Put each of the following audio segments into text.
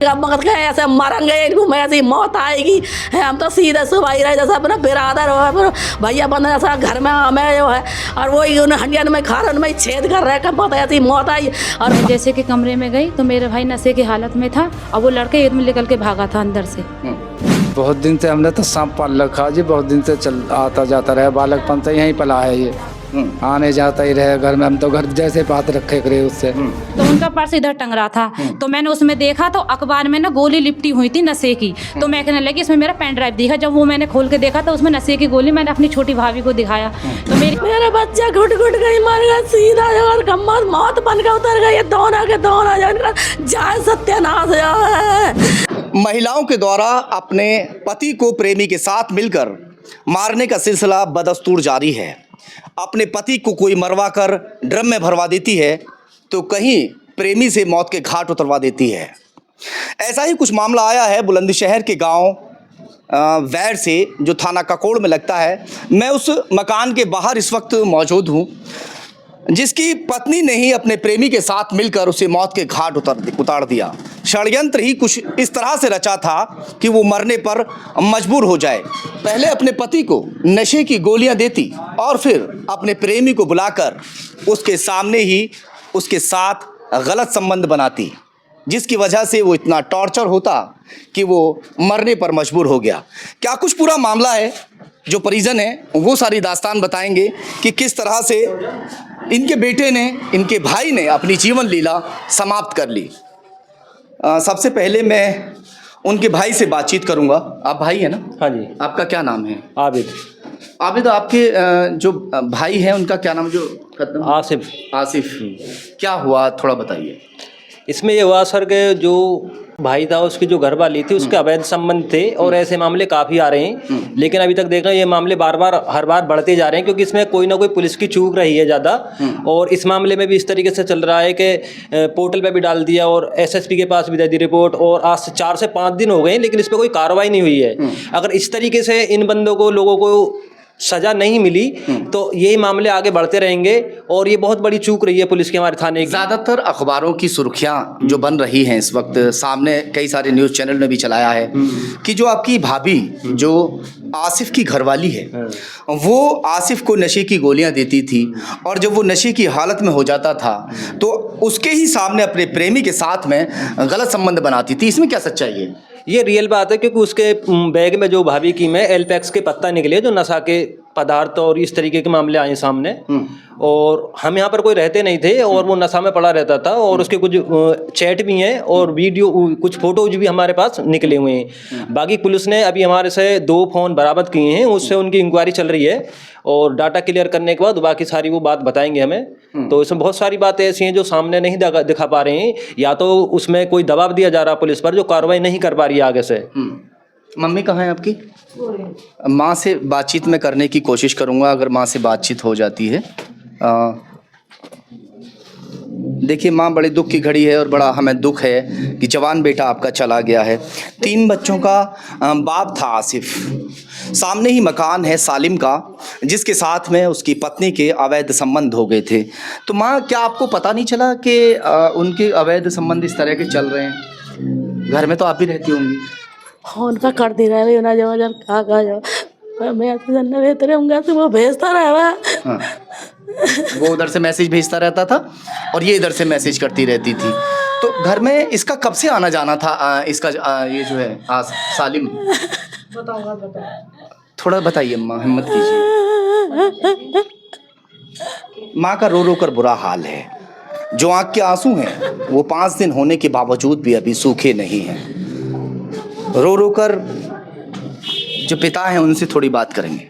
मगर के ऐसे मरेंगे, इनको में ऐसी मौत आएगी। हम तो सीधे सुबह ही रहे जैसे अपना बिरादर हो, भैया बंदा जैसा घर में हमें जो है, और वही उन हंडियन में खा रहे में छेद कर रहे हैं, पता ऐसी मौत आई। और जैसे कि कमरे में गई तो मेरा भाई नशे की हालत में था और वो लड़के एकदम निकल के भागा था अंदर से। बहुत दिन से हमने तो सांप पाल रखा जी, बहुत दिन से चल आता जाता रहा, बालकपन से यहीं पला है ये, आने जाता ही रहे घर में। हम तो घर जैसे बात रखे करे उससे। तो उनका पर्स इधर टंग रहा था, तो मैंने उसमें देखा तो अखबार में ना गोली लिपटी हुई थी नशे की। तो मैं कहने लगी इसमें मेरा पेन ड्राइव दिखा, जब वो मैंने खोल के देखा तो उसमें नशे की गोली। मैंने अपनी छोटी भाभी को दिखाया तो मेरा बच्चा घुट घुट गई, मर गया सीधा, और गम्मत मौत बन के उतर गई। दोनों के दोनों जाए सत्यानाश है। महिलाओं के द्वारा अपने पति को प्रेमी के साथ मिलकर मारने का सिलसिला बदस्तूर जारी है। अपने पति को कोई मरवा कर ड्रम में भरवा देती है तो कहीं प्रेमी से मौत के घाट उतरवा देती है। ऐसा ही कुछ मामला आया है बुलंदशहर के गांव वैर से, जो थाना ककोड़ में लगता है। मैं उस मकान के बाहर इस वक्त मौजूद हूं, जिसकी पत्नी ने ही अपने प्रेमी के साथ मिलकर उसे मौत के घाट उतार दिया। षड्यंत्र ही कुछ इस तरह से रचा था कि वो मरने पर मजबूर हो जाए। पहले अपने पति को नशे की गोलियां देती और फिर अपने प्रेमी को बुलाकर उसके सामने ही उसके साथ गलत संबंध बनाती, जिसकी वजह से वो इतना टॉर्चर होता कि वो मरने पर मजबूर हो गया। क्या कुछ पूरा मामला है, जो परिजन है वो सारी दास्तान बताएंगे कि किस तरह से इनके बेटे ने, इनके भाई ने अपनी जीवन लीला समाप्त कर ली। सबसे पहले मैं उनके भाई से बातचीत करूंगा। आप भाई है ना? हाँ जी। आपका क्या नाम है? आबिद। आबिद, आपके जो भाई है उनका क्या नाम? जो आसिफ। आसिफ, क्या हुआ थोड़ा बताइए। इसमें ये हुआ सर के जो भाई था उसकी जो घरवाली थी उसके अवैध संबंध थे और ऐसे मामले काफ़ी आ रहे हैं, लेकिन अभी तक देख रहे हैं ये मामले हर बार बढ़ते जा रहे हैं, क्योंकि इसमें कोई ना कोई पुलिस की चूक रही है ज़्यादा। और इस मामले में भी इस तरीके से चल रहा है कि पोर्टल पे भी डाल दिया और एसएसपी के पास भी दे दी रिपोर्ट, और आज से 4 से 5 दिन हो गए हैं, लेकिन इस पर कोई कार्रवाई नहीं हुई है। अगर इस तरीके से इन बंदों को, लोगों को सजा नहीं मिली तो यही मामले आगे बढ़ते रहेंगे, और ये बहुत बड़ी चूक रही है पुलिस के, हमारे थाने की। ज़्यादातर अखबारों की सुर्खियां जो बन रही हैं इस वक्त, सामने कई सारे न्यूज़ चैनल ने भी चलाया है कि जो आपकी भाभी, जो आसिफ की घरवाली है, वो आसिफ को नशे की गोलियां देती थी, और जब वो नशे की हालत में हो जाता था तो उसके ही सामने अपने प्रेमी के साथ में गलत संबंध बनाती थी। इसमें क्या सच्चाई है? ये रियल बात है, क्योंकि उसके बैग में जो भाभी की में एलपैक्स के पत्ता निकले, जो नशा के पदार्थ और इस तरीके के मामले आए सामने। और हम यहाँ पर कोई रहते नहीं थे और वो नशा में पड़ा रहता था, और उसके कुछ चैट भी हैं और वीडियो, कुछ फोटोज भी हमारे पास निकले हुए हैं। बाकी पुलिस ने अभी हमारे से 2 फ़ोन बरामद किए हैं, उससे उनकी इंक्वायरी चल रही है, और डाटा क्लियर करने के बाद बाकी सारी वो बात बताएंगे हमें। तो इसमें बहुत सारी बातें ऐसी हैं जो सामने नहीं दिखा पा रहे हैं, या तो उसमें कोई दबाव दिया जा रहा है पुलिस पर जो कार्रवाई नहीं कर पा रही है आगे से। मम्मी कहाँ है आपकी? माँ से बातचीत में करने की कोशिश करूँगा, अगर माँ से बातचीत हो जाती है। देखिए माँ, बड़े दुख की घड़ी है और बड़ा हमें दुख है कि जवान बेटा आपका चला गया है। 3 बच्चों का बाप था आसिफ। सामने ही मकान है सालिम का, जिसके साथ में उसकी पत्नी के अवैध संबंध हो गए थे। तो माँ, क्या आपको पता नहीं चला कि उनके अवैध संबंध इस तरह के चल रहे हैं? घर में तो आप भी रहती होंगी। फोन पर कर दी रहे ना, जो जो मैं तो जानना बेहतर होऊंगा तो वो भेजता रहा। वो उधर से मैसेज भेजता रहता था और ये इधर से मैसेज करती रहती थी। तो घर में इसका कब से आना जाना था? इसका ये जो है सालिम, थोड़ा बताइए माँ, हिम्मत कीजिए। माँ का रो रो कर बुरा हाल है। जो आँख के आंसू हैं वो 5 दिन होने के बावजूद भी अभी सूखे नहीं हैं। रो रो कर जो पिता हैं उनसे थोड़ी बात करेंगे।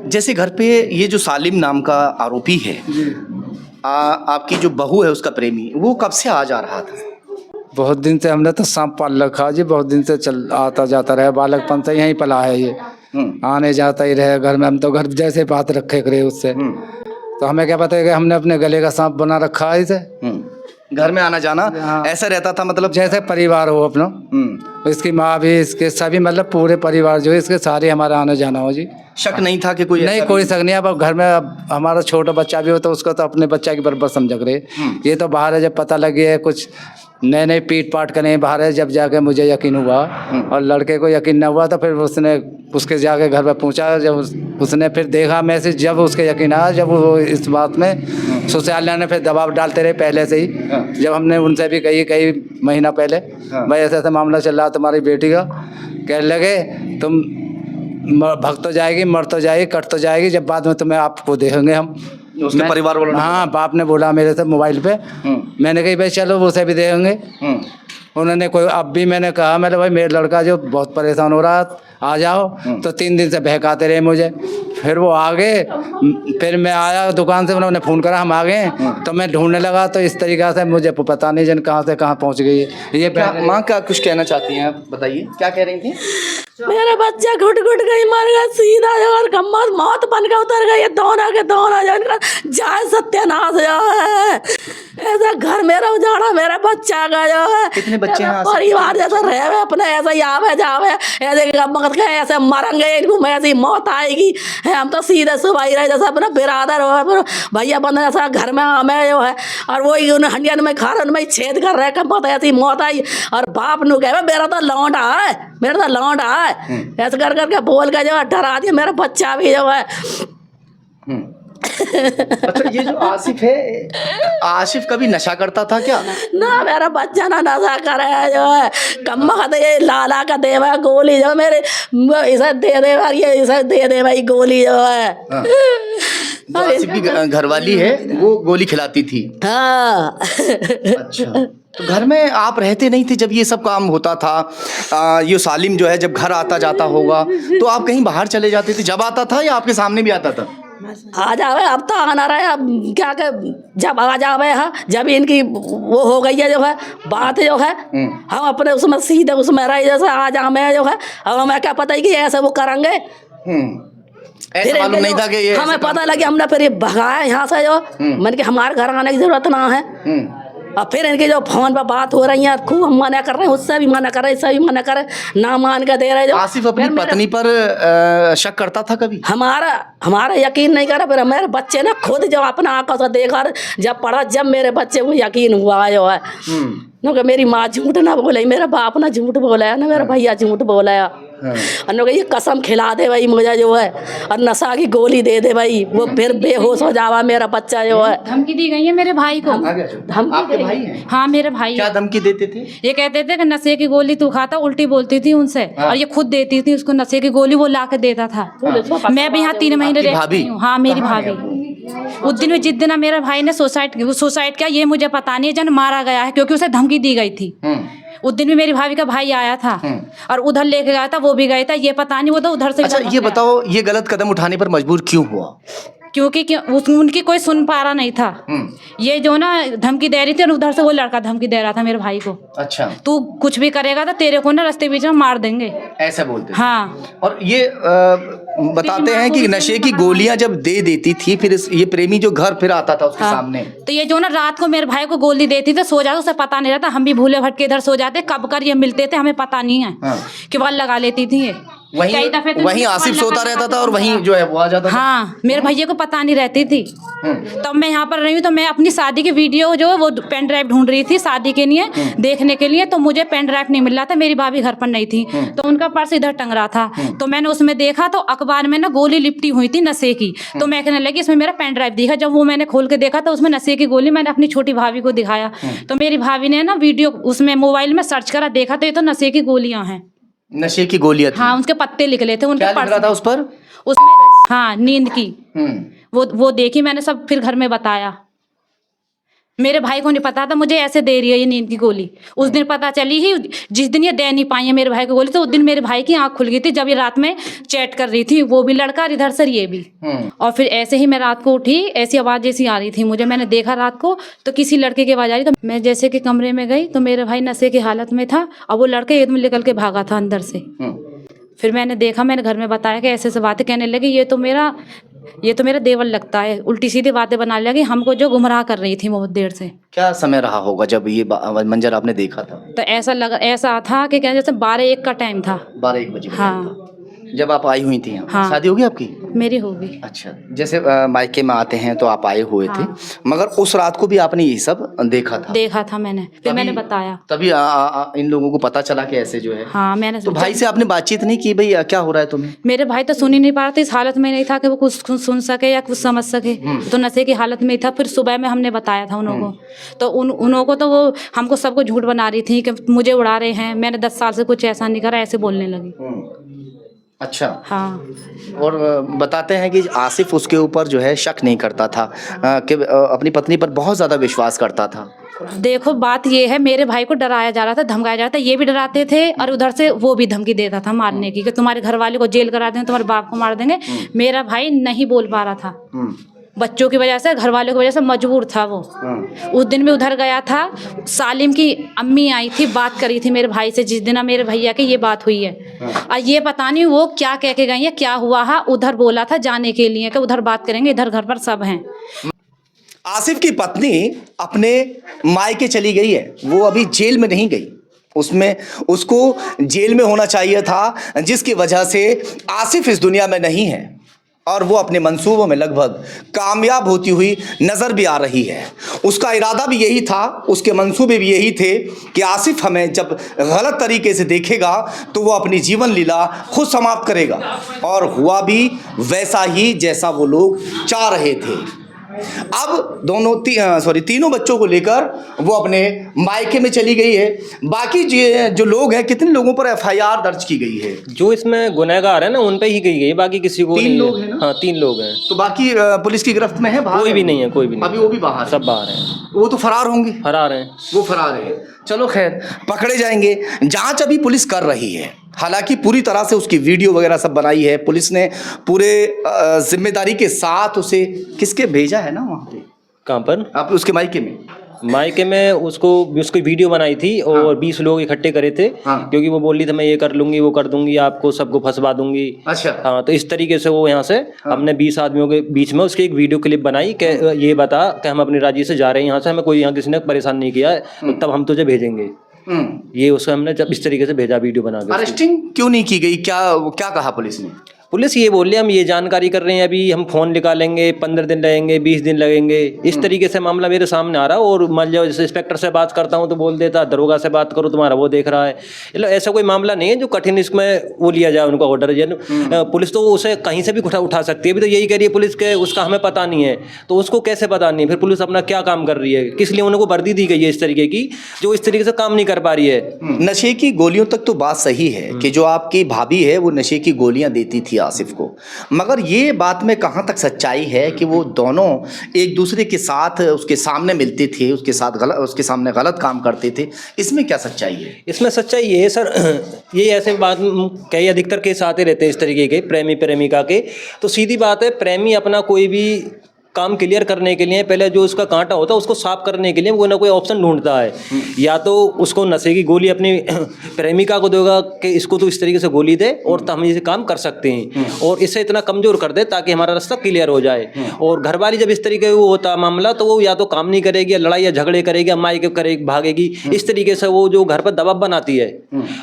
जैसे घर पे ये जो सालिम नाम का आरोपी है, आपकी जो बहू है उसका प्रेमी, वो कब से आ जा रहा था? बहुत दिन से हमने तो सांप पाल रखा जी, बहुत दिन से चल आता जाता रहा, बालकपन से यहीं पला है ये, आने जाता ही रहे घर में। हम तो घर जैसे बात रखे करे उससे, तो हमें क्या पता है कि हमने अपने गले का सांप बना रखा है इसे। घर में आना जाना ऐसा रहता था, मतलब जैसे परिवार हो अपना। इसकी माँ भी, इसके सभी, मतलब पूरे परिवार जो है इसके सारे हमारा आना जाना हो जी। शक नहीं था कि कोई नहीं, कोई शक नहीं। अब घर में अब हमारा छोटा बच्चा भी हो तो उसको तो अपने बच्चा की बराबर समझ रहे। ये तो बाहर है, जब पता लगे है कुछ नए नए पीट पाट करें बाहर है, जब जाके मुझे यकीन हुआ और लड़के को यकीन न हुआ तो फिर उसने उसके जाके घर पर पूछा, जब उसने फिर देखा मैसेज, जब उसके यकीन आया, जब वो इस बात में ससुराल ने फिर दबाव डालते रहे पहले से ही। जब हमने उनसे भी कई महीना पहले भाई ऐसा ऐसा मामला चल रहा तुम्हारी बेटी का, कहने लगे तुम भग तो जाएगी, मर तो जाएगी, कट तो जाएगी, जब बाद में तुम्हें आपको देखेंगे हम। उसके परिवार वालों ने? हाँ, बाप ने बोला मेरे से मोबाइल पे। मैंने कही भाई चलो उसे भी देंगे। उन्होंने कोई, अब भी मैंने कहा मैंने भाई मेरा लड़का जो बहुत परेशान हो रहा है आ जाओ, तो 3 दिन से बहकाते रहे मुझे। फिर वो आ गए, फिर मैं आया दुकान से, उन्होंने फ़ोन करा हम आ गए, तो मैं ढूंढने लगा, तो इस तरीक़ा से मुझे पता नहीं जन कहाँ से कहाँ पहुँच गई। ये क्या माँ क्या कुछ कहना चाहती हैं आप, बताइए क्या कह रही थी? मेरा बच्चा घुट घुट गई, मर गया सीधा जो, और गम्मा मौत बन के उतर गई, दोनों के दोनों जो इनका जाए सत्यानाश जो है। ऐसा घर मेरा उजाड़ा, मेरा बच्चा का जो है। कितने बच्चे हैं? परिवार जैसा रहे अपने, ऐसा ही आवे जावे, ऐसे गमत के ऐसे मरेंगे, इनको में ऐसी मौत आएगी। हम तो सीधे सुबह रहे जैसा अपना बिरादर हो, भैया बंदा जैसा घर में हमें जो है, और वही उन हंडियन में खा रहे, उनमें छेद कर रहे, कब ऐसी मौत आई। और बाप नु कहे मेरा तो लौंडा है, मेरा तो लौंडा है, ऐसे कर करके बोल के जो है डरा दिया मेरा बच्चा भी जो है। अच्छा, ये जो आसिफ है, आसिफ कभी नशा करता था क्या? ना मेरा बच्चा ना नशा करे जो है, कम्मा खाते ये लाला का दे भाई गोली जो मेरे इसे दे दे भाई, ये इसे दे दे भाई गोली जो है। जो आसिफ की घरवाली है वो गोली खिलाती थी? हाँ। अच्छा, तो घर में आप रहते नहीं थे जब ये सब काम होता था? ये सालिम जो है जब घर आता जाता होगा तो आप कहीं बाहर चले जाते थे? जब आता था या आपके सामने भी आता था? आ जावे, अब तो आना रहे, अब क्या के जब आ जावे है, जब इनकी वो हो गई है जो है बात जो है, हम अपने उसमें सीधे उसमें रहे जैसे आ जावे जो है। अब हमें क्या पता है कि ऐसे वो करेंगे। ऐसा मालूम नहीं था कि ये हमें पता लगे, हमने फिर ये भगाया यहाँ से जो, मैंने कि हमारे घर आने की जरूरत ना है। और फिर इनके जो फोन पर बात हो रही है, खूब हम मना कर रहे हैं, उससे भी मना कर रहे हैं, इससे भी मना कर रहे हैं, ना मान के दे रहे जो। आसिफ अपनी पत्नी पर शक करता था कभी? हमारा यकीन नहीं करा, फिर मेरे बच्चे ने खुद जो अपना आंखों से देखा, जब पढ़ा, जब मेरे बच्चे को यकीन हुआ जो है कि मेरी माँ झूठ ना बोले, मेरा बाप ना झूठ बोला, ना मेरा भैया झूठ बोला, और ये कसम खिला दे भाई मुझे जो है, और नशा की गोली दे दे भाई, वो फिर बेहोश हो जावा मेरा बच्चा जो है। धमकी दी गई है मेरे भाई को। आपके भाई हैं? हाँ, मेरे भाई। क्या धमकी देते थे? ये कहते थे कि नशे की गोली तू खाता, उल्टी बोलती थी उनसे, और ये खुद देती थी उसको नशे की गोली, वो ला के देता था। मैं भी यहाँ 3 महीने रहती हूँ। हाँ, मेरी भाभी। उस दिन जिस दिन मेरा भाई ने सुसाइड किया, ये मुझे पता नहीं है, जन मारा गया है, क्योंकि उसे धमकी दी गई थी। उस दिन भी मेरी भाभी का भाई आया था और उधर लेके गया था, वो भी गया था, ये पता नहीं, वो तो उधर से। अच्छा, ये बताओ, ये गलत कदम उठाने पर मजबूर क्यों हुआ? क्योंकि उनकी कोई सुन पा रहा नहीं था। ये जो ना धमकी दे रही थी, और उधर से वो लड़का धमकी दे रहा था मेरे भाई को। अच्छा, तू कुछ भी करेगा तो तेरे को ना रास्ते बीच में मार देंगे, ऐसा बोलते? हाँ। और ये बताते हैं कि नशे की गोलियां जब दे देती थी, फिर ये प्रेमी जो घर फिर आता था उसके सामने, तो ये जो ना रात को मेरे भाई को गोली देती थी, सो जाता, उसे पता नहीं रहता, हम भी भूले भटके इधर सो जाते, कब कर ये मिलते थे हमें पता नहीं है कि वह लगा लेती थी ये। वहीं आसिफ सोता रहता था और वहीं जो है वो आ जाता था। हाँ, मेरे भैया को पता नहीं रहती थी। तब मैं यहाँ पर रही हूँ, तो मैं अपनी शादी की वीडियो जो वो पेन ड्राइव ढूंढ रही थी शादी के लिए देखने के लिए, तो मुझे पेन ड्राइव नहीं मिल रहा था, मेरी भाभी घर पर नहीं थी, तो उनका पर्स इधर टंग रहा था, तो मैंने उसमें देखा तो अखबार में ना गोली लिपटी हुई थी नशे की, तो मैं कहने लगी इसमें मेरा पेन ड्राइव दिखा। जब वो मैंने खोल के देखा तो उसमें नशे की गोली, मैंने अपनी छोटी भाभी को दिखाया, तो मेरी भाभी ने ना वीडियो उसमें मोबाइल में सर्च करा, देखा तो ये तो नशे की गोलियां हैं। नशे की गोलियां थी? हाँ, उनके पत्ते निकले थे, उनके क्या लिख रहा था उस पर? उसमें हाँ, नींद की। वो देखी मैंने, सब फिर घर में बताया। मेरे भाई को नहीं पता था मुझे ऐसे दे रही है ये नींद की गोली। उस दिन पता चली ही, जिस दिन ये दे नहीं पाई है मेरे भाई को गोली, तो उस दिन मेरे भाई की आंख खुल गई थी, जब ये रात में चैट कर रही थी, वो भी लड़का और इधर से ये भी। और फिर ऐसे ही मैं रात को उठी, ऐसी आवाज़ जैसी आ रही थी मुझे, मैंने देखा रात को तो किसी लड़के की आवाज़ आ रही, तो मैं जैसे कि कमरे में गई तो मेरे भाई नशे की हालत में था, और वो लड़के एकदम निकल के भागा था अंदर से। फिर मैंने देखा, मैंने घर में बताया कि ऐसे ऐसे बातें कहने लगी, ये तो मेरा देवर लगता है, उल्टी सीधी बातें बनाने लगी, हमको जो गुमराह कर रही थी बहुत देर से। क्या समय रहा होगा जब ये मंजर आपने देखा था? तो ऐसा था कि क्या, जैसे 12-1 का टाइम था। 12-1 बजे? हाँ। जब आप आई हुई थी यहाँ? हाँ। शादी हो गई आपकी? मेरी होगी। अच्छा, जैसे मायके में आते हैं तो आप आए हुए थे, मगर उस रात को भी आपने यही सब देखा था? देखा था मैंने, फिर मैंने बताया। तभी इन लोगों को पता चला कि ऐसे जो है। हाँ मैंने। तो भाई से आपने बातचीत नहीं की, भाई क्या हो रहा है तुम्हें? मेरे भाई तो सुन ही नहीं पा रहे थे, इस हालत में नहीं था कि वो कुछ सुन सके या कुछ समझ सके, तो नशे की हालत में ही था। फिर सुबह में हमने बताया था उन लोगों को, तो उन लोगों को तो वो हमको सबको झूठ बना रही थी कि मुझे उड़ा रहे हैं, मैंने 10 साल से कुछ ऐसा नहीं करा, ऐसे बोलने लगी। अच्छा। हाँ। और बताते हैं कि आसिफ उसके ऊपर जो है शक नहीं करता था, कि अपनी पत्नी पर बहुत ज़्यादा विश्वास करता था। देखो बात ये है, मेरे भाई को डराया जा रहा था, धमकाया जा रहा था, ये भी डराते थे और उधर से वो भी धमकी देता था मारने की, कि तुम्हारे घर वाले को जेल करा देंगे, तुम्हारे बाप को मार देंगे। मेरा भाई नहीं बोल पा रहा था, बच्चों की वजह से, घर वालों की वजह से मजबूर था वो। उस दिन भी उधर गया था, सालिम की अम्मी आई थी, बात करी थी मेरे भाई से, जिस दिन मेरे भैया की ये बात हुई है। और ये पता नहीं वो क्या कह के गई है, क्या हुआ है। उधर बोला था जाने के लिए कि उधर बात करेंगे, इधर घर पर सब हैं। आसिफ की पत्नी अपने मायके चली गई है, वो अभी जेल में नहीं गई, उसमें उसको जेल में होना चाहिए था, जिसकी वजह से आसिफ इस दुनिया में नहीं है और वो अपने मंसूबों में लगभग कामयाब होती हुई नज़र भी आ रही है। उसका इरादा भी यही था, उसके मंसूबे भी यही थे कि आसिफ हमें जब गलत तरीके से देखेगा तो वो अपनी जीवन लीला खुद समाप्त करेगा, और हुआ भी वैसा ही जैसा वो लोग चाह रहे थे। अब तीनों बच्चों को लेकर वो अपने मायके में चली गई है। बाकी जो लोग हैं, कितने लोगों पर एफआईआर दर्ज की गई है? जो इसमें गुनहगार है ना उन पे ही गई गई, बाकी किसी को 3 नहीं लोग है। हैं ना? हाँ 3 लोग हैं। तो बाकी पुलिस की गिरफ्त में है? बाहर कोई भी नहीं है, कोई भी नहीं। अभी वो भी बाहर है? सब बाहर हैं। वो तो फरार होंगे? फरार हैं। वो फरार है। चलो खैर, पकड़े जाएंगे। जांच अभी पुलिस कर रही है, हालांकि पूरी तरह से उसकी वीडियो वगैरह सब बनाई है पुलिस ने, पूरे जिम्मेदारी के साथ उसे किसके भेजा है ना वहाँ पे? कहाँ पर? आप उसके मायके में? मायके में उसकी वीडियो बनाई थी और 20 लोग इकट्ठे करे थे, क्योंकि वो बोल रही थी मैं ये कर लूंगी, वो कर दूंगी, आपको सबको फंसवा दूंगी। अच्छा। हाँ, तो इस तरीके से वो यहाँ से हमने 20 आदमियों के बीच में उसकी एक वीडियो क्लिप बनाई कि ये बता कि हम अपनी राजी से जा रहे हैं यहाँ से, हमें कोई यहाँ किसी ने परेशान नहीं किया है, तो तब हम तुझे भेजेंगे। ये उसको हमने जब इस तरीके से भेजा वीडियो बना के। अरेस्टिंग क्यों नहीं की गई? क्या कहा पुलिस ने? पुलिस ये बोल रही है हम ये जानकारी कर रहे हैं, अभी हम फ़ोन निकालेंगे, 15 दिन लगेंगे, 20 दिन लगेंगे, इस तरीके से मामला मेरे सामने आ रहा है। और मान लो जैसे इंस्पेक्टर से बात करता हूँ तो बोल देता दरोगा से बात करो तुम्हारा वो देख रहा है। मतलब ऐसा कोई मामला नहीं है जो कठिन इसमें वो लिया जाए उनका ऑर्डर। पुलिस तो उसे कहीं से भी उठा सकती है। अभी तो यही कह रही है पुलिस के उसका हमें पता नहीं है, तो उसको कैसे पता नहीं? फिर पुलिस अपना क्या काम कर रही है? किस लिए उनको वर्दी दी गई है इस तरीके की जो इस तरीके से काम नहीं कर पा रही है? नशे की गोलियों तक तो बात सही है कि जो आपकी भाभी है वो नशे की गोलियां देती थी आसिफ को, मगर ये बात में कहाँ तक सच्चाई है कि वो दोनों एक दूसरे के साथ उसके सामने मिलते थे, उसके सामने गलत काम करते थे? इसमें क्या सच्चाई है? इसमें सच्चाई ये है सर, ये ऐसे बात कई अधिकतर केस आते रहते हैं इस तरीके के प्रेमी प्रेमिका के। तो सीधी बात है, प्रेमी अपना कोई भी काम क्लियर करने के लिए पहले जो उसका कांटा होता है उसको साफ करने के लिए वो ना कोई ऑप्शन ढूंढता है। या तो उसको नशे की गोली अपनी प्रेमिका को देगा कि इसको तो इस तरीके से गोली दे और तो हम ये काम कर सकते हैं, और इसे इतना कमज़ोर कर दे ताकि हमारा रास्ता क्लियर हो जाए। और घरवाली जब इस तरीके वो होता मामला तो वो या तो काम नहीं करेगी, या लड़ाई या झगड़े करेगी, या मायके करेगी, भागेगी। इस तरीके से वो जो घर पर दबाव बनाती है।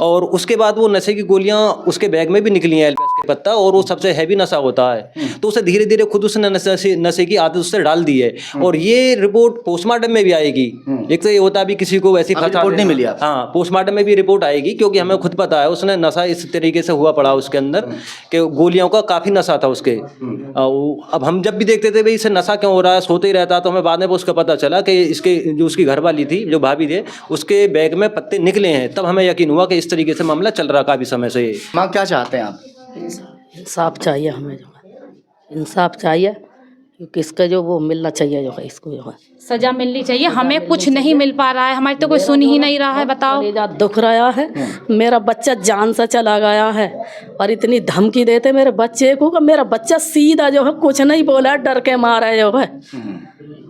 और उसके बाद वो नशे की गोलियाँ उसके बैग में भी निकली हैं, एल्पेक्स के पत्ता, और वो सबसे हैवी नशा होता है। तो उसे धीरे धीरे खुद उसने नशे की आदत उससे डाल दी है। और ये रिपोर्ट पोस्टमार्टम में भी आएगी। एक तो ये होता भी किसी को वैसी रिपोर्ट नहीं मिली। हाँ, पोस्टमार्टम में भी रिपोर्ट आएगी, क्योंकि हमें खुद पता है उसने नशा इस तरीके से हुआ पड़ा उसके अंदर कि गोलियों का काफी नशा था उसके। अब हम जब भी देखते थे भाई इसे नशा क्यों हो रहा है, सोते ही रहता, तो हमें बाद में उसका पता चला कि इसके जो उसकी घरवाली थी, जो भाभी थे, उसके बैग में पत्ते निकले हैं। तब हमें यकीन हुआ कि इस तरीके से मामला चल रहा काफी समय से। माँ क्या चाहते हैं आप? इंसाफ चाहिए हमें, जो है इंसाफ चाहिए, क्योंकि इसका जो वो मिलना चाहिए, जो है इसको जो है सजा मिलनी चाहिए। हमें कुछ नहीं मिल पा रहा है, हमारी तो कोई सुन ही नहीं रहा है। बताओ, कलेजा दुख रहा है, मेरा बच्चा जान से चला गया है और इतनी धमकी देते मेरे बच्चे को कि मेरा बच्चा सीधा जो है कुछ नहीं बोला, डर के मारा जो है।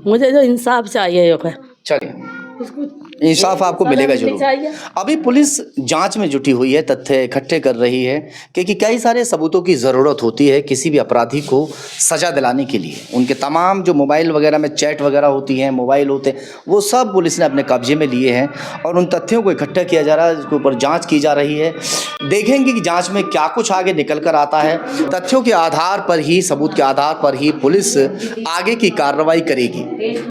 मुझे जो इंसाफ चाहिए जो है। चलिए। इंसाफ आपको मिलेगा जरूर। चाहिए। अभी पुलिस जांच में जुटी हुई है, तथ्य इकट्ठे कर रही है, क्योंकि कई सारे सबूतों की ज़रूरत होती है किसी भी अपराधी को सजा दिलाने के लिए। उनके तमाम जो मोबाइल वगैरह में चैट वगैरह होती हैं, मोबाइल होते हैं, वो सब पुलिस ने अपने कब्जे में लिए हैं और उन तथ्यों को इकट्ठा किया जा रहा है, इसके ऊपर जाँच की जा रही है। देखेंगे कि जाँच में क्या कुछ आगे निकल कर आता है। तथ्यों के आधार पर ही, सबूत के आधार पर ही पुलिस आगे की कार्रवाई करेगी।